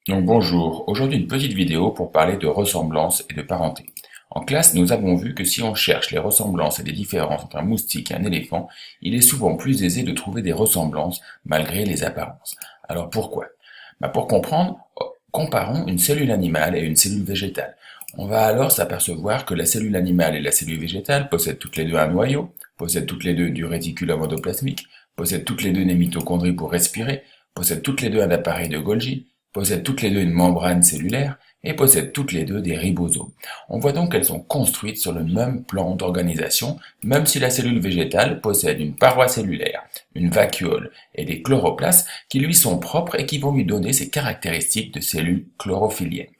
Donc bonjour, aujourd'hui une petite vidéo pour parler de ressemblance et de parenté. En classe, nous avons vu que si on cherche les ressemblances et les différences entre un moustique et un éléphant, il est souvent plus aisé de trouver des ressemblances malgré les apparences. Alors pourquoi? Pour comprendre, comparons une cellule animale et une cellule végétale. On va alors s'apercevoir que la cellule animale et la cellule végétale possèdent toutes les deux un noyau, possèdent toutes les deux du réticulum endoplasmique, possèdent toutes les deux des mitochondries pour respirer, possèdent toutes les deux un appareil de Golgi, possèdent toutes les deux une membrane cellulaire et possèdent toutes les deux des ribosomes. On voit donc qu'elles sont construites sur le même plan d'organisation, même si la cellule végétale possède une paroi cellulaire, une vacuole et des chloroplastes qui lui sont propres et qui vont lui donner ses caractéristiques de cellules chlorophylliennes.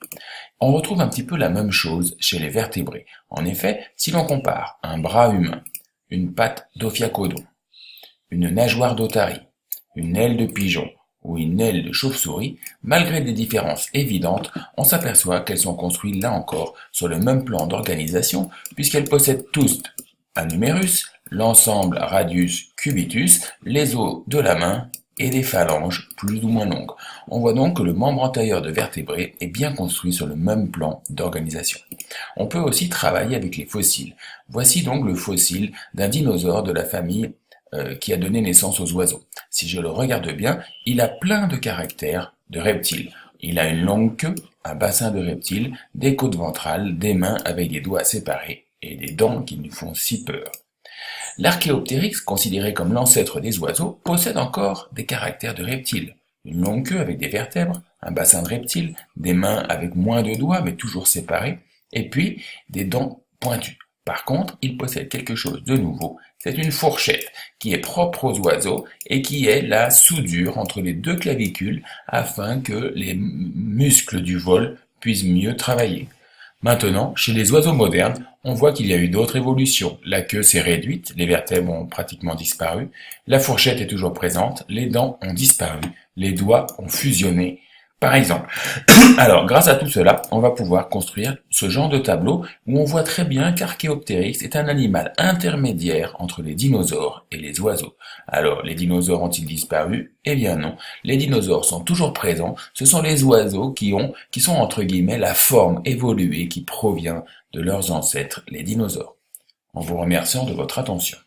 On retrouve un petit peu la même chose chez les vertébrés. En effet, si l'on compare un bras humain, une patte d'ophiacodon, une nageoire d'otarie, une aile de pigeon ou une aile de chauve-souris, malgré des différences évidentes, on s'aperçoit qu'elles sont construites là encore sur le même plan d'organisation puisqu'elles possèdent tous un numérus, l'ensemble radius cubitus, les os de la main et des phalanges plus ou moins longues. On voit donc que le membre antérieur de vertébrés est bien construit sur le même plan d'organisation. On peut aussi travailler avec les fossiles. Voici donc le fossile d'un dinosaure de la famille qui a donné naissance aux oiseaux. Si je le regarde bien, il a plein de caractères de reptile. Il a une longue queue, un bassin de reptile, des côtes ventrales, des mains avec des doigts séparés et des dents qui nous font si peur. L'archéoptérix, considéré comme l'ancêtre des oiseaux, possède encore des caractères de reptile. Une longue queue avec des vertèbres, un bassin de reptile, des mains avec moins de doigts mais toujours séparés, et puis des dents pointues. Par contre, il possède quelque chose de nouveau, c'est une fourchette qui est propre aux oiseaux et qui est la soudure entre les deux clavicules afin que les muscles du vol puissent mieux travailler. Maintenant, chez les oiseaux modernes, on voit qu'il y a eu d'autres évolutions. La queue s'est réduite, les vertèbres ont pratiquement disparu, la fourchette est toujours présente, les dents ont disparu, les doigts ont fusionné, par exemple. Alors, grâce à tout cela, on va pouvoir construire ce genre de tableau où on voit très bien qu'Archéoptérix est un animal intermédiaire entre les dinosaures et les oiseaux. Alors, les dinosaures ont-ils disparu? Eh bien non. Les dinosaures sont toujours présents. Ce sont les oiseaux qui sont entre guillemets la forme évoluée qui provient de leurs ancêtres, les dinosaures. En vous remerciant de votre attention.